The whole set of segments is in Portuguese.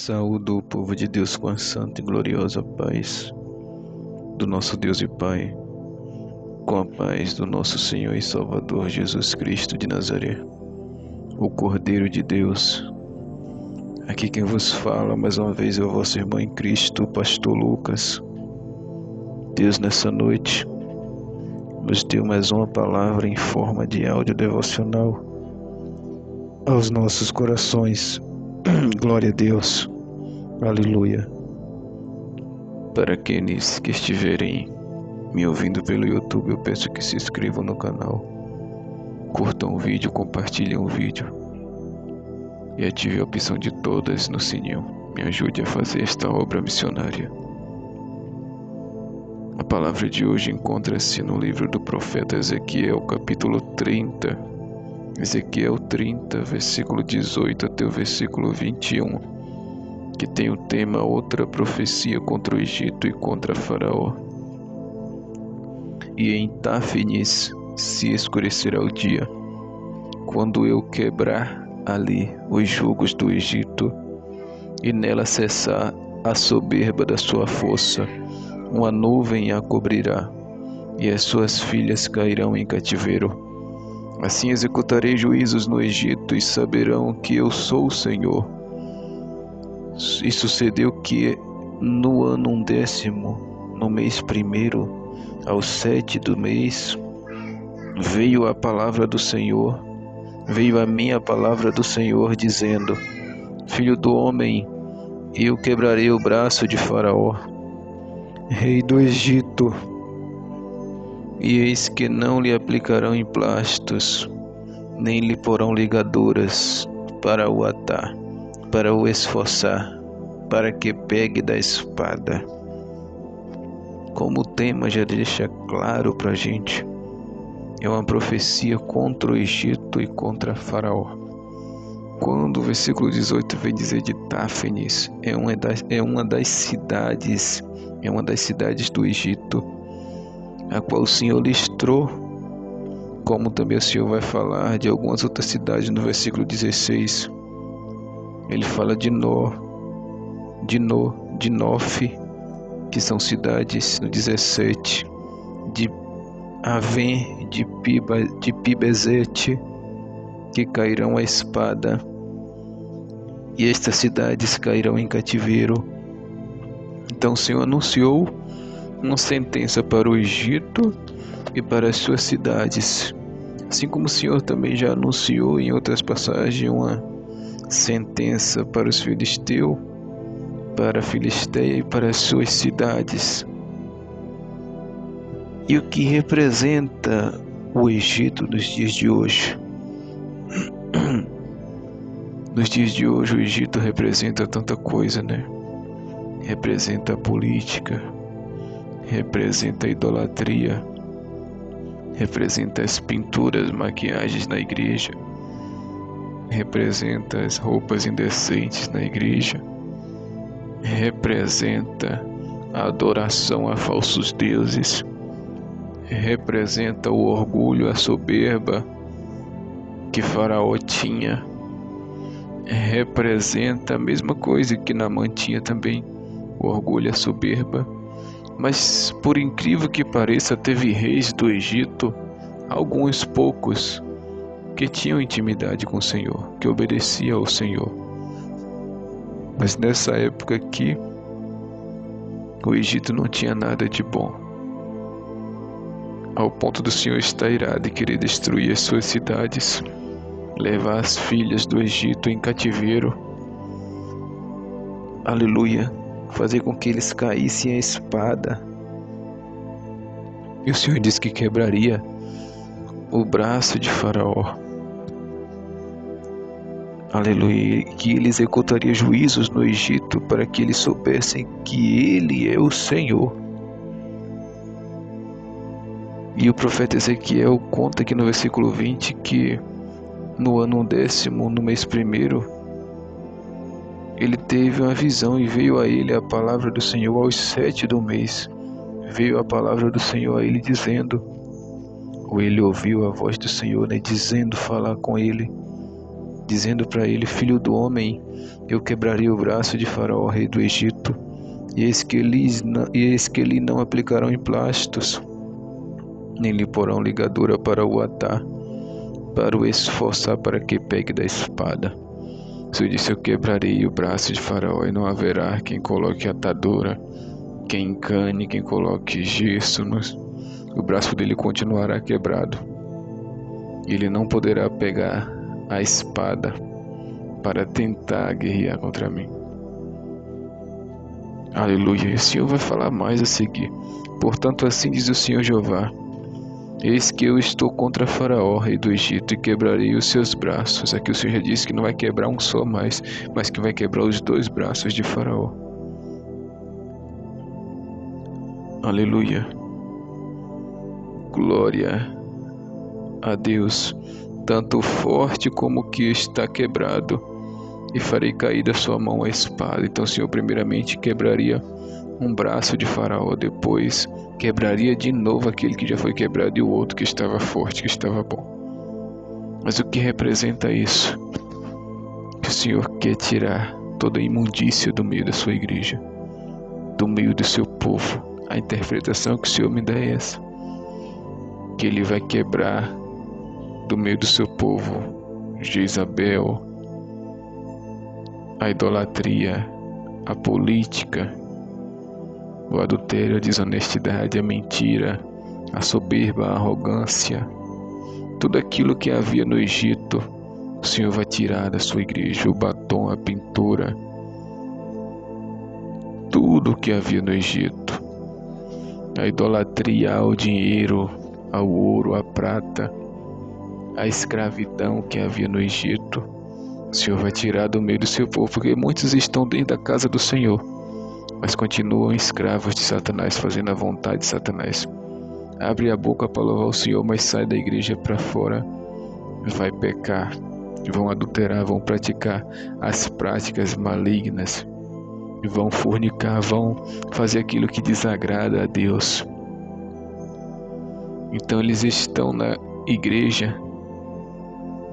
Saúdo o povo de Deus com a santa e gloriosa paz do nosso Deus e Pai, com a paz do nosso Senhor e Salvador Jesus Cristo de Nazaré, o Cordeiro de Deus. Aqui quem vos fala mais uma vez é o vosso irmão em Cristo, o pastor Lucas. Deus, nessa noite nos deu mais uma palavra em forma de áudio devocional aos nossos corações. Glória a Deus, aleluia. Para aqueles que estiverem me ouvindo pelo YouTube, eu peço que se inscrevam no canal, curtam o vídeo, compartilhem o vídeo e ative a opção de todas no sininho. Me ajude a fazer esta obra missionária. A palavra de hoje encontra-se no livro do profeta Ezequiel, capítulo 30. Ezequiel 30, versículo 18 até o versículo 21, que tem o tema Outra profecia contra o Egito e contra Faraó. E em Táfnis se escurecerá o dia, quando eu quebrar ali os jugos do Egito, e nela cessar a soberba da sua força. Uma nuvem a cobrirá, e as suas filhas cairão em cativeiro. Assim executarei juízos no Egito, e saberão que eu sou o Senhor. E sucedeu que no ano 10º, no mês 1º, ao 7 do mês, veio a palavra do Senhor, veio a mim a palavra do Senhor, dizendo: Filho do homem, eu quebrarei o braço de Faraó, rei do Egito, e eis que não lhe aplicarão emplastos, nem lhe porão ligaduras para o atar, para o esforçar, para que pegue da espada. Como o tema já deixa claro para a gente, é uma profecia contra o Egito e contra Faraó. Quando o versículo 18 vem dizer de Táfnis, é uma das cidades do Egito, a qual o Senhor listrou, como também o Senhor vai falar de algumas outras cidades no versículo 16. Ele fala de Nof, que são cidades no 17, de Avém, de Pibezete, que cairão à espada, e estas cidades cairão em cativeiro. Então o Senhor anunciou uma sentença para o Egito e para as suas cidades, assim como o Senhor também já anunciou em outras passagens uma sentença para os filisteus, para a Filistéia e para as suas cidades. E o que representa o Egito nos dias de hoje? Nos dias de hoje o Egito representa tanta coisa, né? Representa a política, representa a idolatria, representa as pinturas, maquiagens na igreja, representa as roupas indecentes na igreja, representa a adoração a falsos deuses, representa o orgulho, a soberba que Faraó tinha, representa a mesma coisa que Naamã tinha também, o orgulho, a soberba. Mas, por incrível que pareça, teve reis do Egito, alguns poucos, que tinham intimidade com o Senhor, que obedeciam ao Senhor. Mas nessa época aqui, o Egito não tinha nada de bom, ao ponto do Senhor estar irado e querer destruir as suas cidades, levar as filhas do Egito em cativeiro. Aleluia. Fazer com que eles caíssem a espada. E o Senhor disse que quebraria o braço de Faraó. Aleluia. Que ele executaria juízos no Egito para que eles soubessem que ele é o Senhor. E o profeta Ezequiel conta aqui no versículo 20 que no ano 10º, no mês 1º, ele teve uma visão e veio a ele a palavra do Senhor aos 7 do mês. Veio a palavra do Senhor a ele dizendo, ou ele ouviu a voz do Senhor, dizendo, falar com ele, dizendo para ele: Filho do homem, eu quebraria o braço de Faraó, rei do Egito, e eis que lhe não aplicarão emplástos, nem lhe porão ligadura para o atar, para o esforçar para que pegue da espada. O Senhor disse: eu quebrarei o braço de Faraó, e não haverá quem coloque atadura, quem encane, quem coloque gesso. O braço dele continuará quebrado. Ele não poderá pegar a espada para tentar guerrear contra mim. Aleluia. E o Senhor vai falar mais a seguir. Portanto, assim diz o Senhor Jeová: eis que eu estou contra Faraó, rei do Egito, e quebrarei os seus braços. Aqui o Senhor já disse que não vai quebrar um só mais, mas que vai quebrar os 2 braços de Faraó. Aleluia. Glória a Deus. Tanto forte como o que está quebrado, e farei cair da sua mão a espada. Então o Senhor primeiramente quebraria um braço de Faraó, depois quebraria de novo aquele que já foi quebrado e o outro que estava forte, que estava bom. Mas o que representa isso? Que o Senhor quer tirar toda a imundícia do meio da sua igreja, do meio do seu povo. A interpretação que o Senhor me dá é essa: que Ele vai quebrar do meio do seu povo Jezabel, a idolatria, a política, o adultério, a desonestidade, a mentira, a soberba, a arrogância. Tudo aquilo que havia no Egito, o Senhor vai tirar da sua igreja. O batom, a pintura, tudo que havia no Egito. A idolatria ao dinheiro, ao ouro, à prata, a escravidão que havia no Egito, o Senhor vai tirar do meio do seu povo, porque muitos estão dentro da casa do Senhor, mas continuam escravos de Satanás, fazendo a vontade de Satanás. Abre a boca para louvar o Senhor, mas sai da igreja para fora, vai pecar, vão adulterar, vão praticar as práticas malignas, vão fornicar, vão fazer aquilo que desagrada a Deus. Então eles estão na igreja,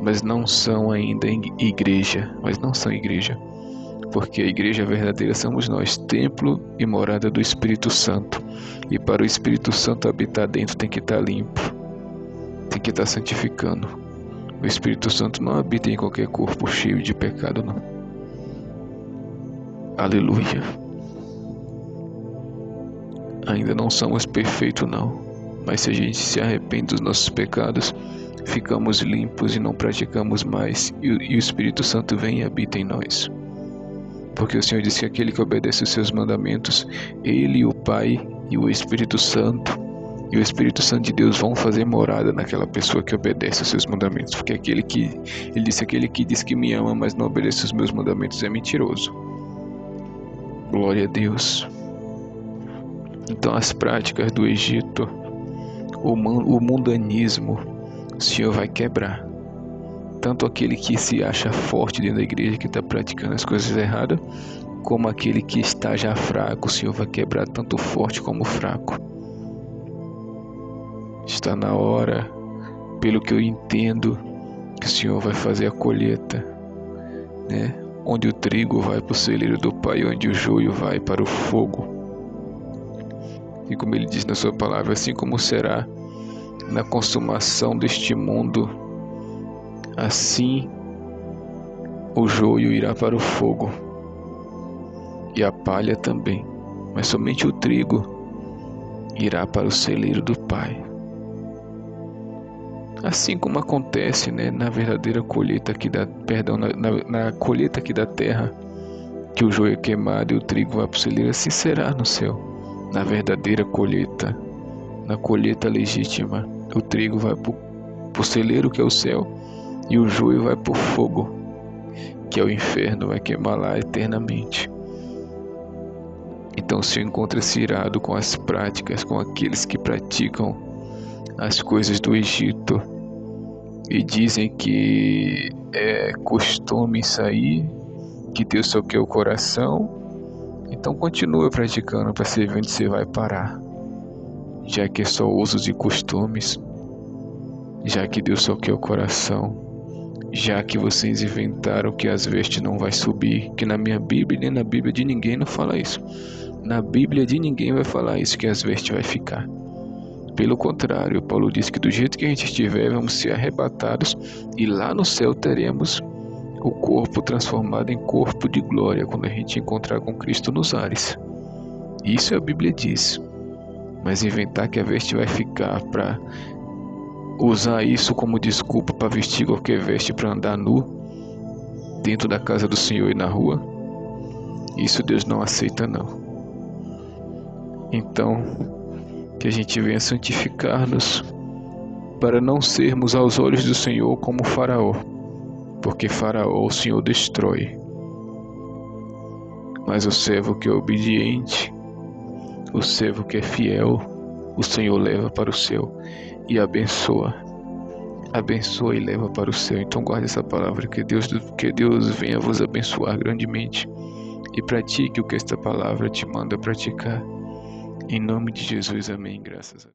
mas não são ainda igreja, porque a igreja verdadeira somos nós, templo e morada do Espírito Santo. E para o Espírito Santo habitar dentro tem que estar limpo, tem que estar santificando. O Espírito Santo não habita em qualquer corpo cheio de pecado, não. Aleluia. Ainda não somos perfeitos, não, mas se a gente se arrepende dos nossos pecados, ficamos limpos e não praticamos mais, e o Espírito Santo vem e habita em nós. Porque o Senhor disse que aquele que obedece os seus mandamentos, Ele, o Pai e o Espírito Santo, e o Espírito Santo de Deus vão fazer morada naquela pessoa que obedece os seus mandamentos. Porque Ele disse: aquele que diz que me ama, mas não obedece os meus mandamentos é mentiroso. Glória a Deus. Então as práticas do Egito, o mundanismo, o Senhor vai quebrar. Tanto aquele que se acha forte dentro da igreja, que está praticando as coisas erradas, como aquele que está já fraco, o Senhor vai quebrar tanto o forte como o fraco. Está na hora, pelo que eu entendo, que o Senhor vai fazer a colheita, né? Onde o trigo vai para o celeiro do Pai, onde o joio vai para o fogo. E como Ele diz na sua palavra, assim como será na consumação deste mundo, assim o joio irá para o fogo e a palha também, mas somente o trigo irá para o celeiro do Pai. Assim como acontece, né, na verdadeira colheita aqui na colheita aqui da terra, que o joio é queimado e o trigo vai para o celeiro, assim será no céu. Na verdadeira colheita, na colheita legítima, o trigo vai para o celeiro, que é o céu, e o joio vai para o fogo, que é o inferno, vai queimar lá eternamente. Então o Senhor encontra-se irado com as práticas, com aqueles que praticam as coisas do Egito e dizem que é costume isso aí, que Deus só quer o coração. Então continua praticando para você ver onde você vai parar, já que é só usos e costumes, já que Deus só quer o coração, já que vocês inventaram que as vestes não vai subir, que na minha Bíblia nem na Bíblia de ninguém não fala isso. Na Bíblia de ninguém vai falar isso, que as vestes vai ficar. Pelo contrário, Paulo diz que do jeito que a gente estiver, vamos ser arrebatados e lá no céu teremos o corpo transformado em corpo de glória quando a gente encontrar com Cristo nos ares. Isso a Bíblia diz. Mas inventar que a veste vai ficar para usar isso como desculpa para vestir qualquer veste para andar nu dentro da casa do Senhor e na rua, isso Deus não aceita não. Então, que a gente venha santificar-nos para não sermos aos olhos do Senhor como Faraó, porque Faraó o Senhor destrói, mas o servo que é obediente, o servo que é fiel, o Senhor leva para o céu e abençoa e leva para o céu. Então guarde essa palavra, que Deus venha vos abençoar grandemente e pratique o que esta palavra te manda praticar. Em nome de Jesus, amém. Graças a Deus.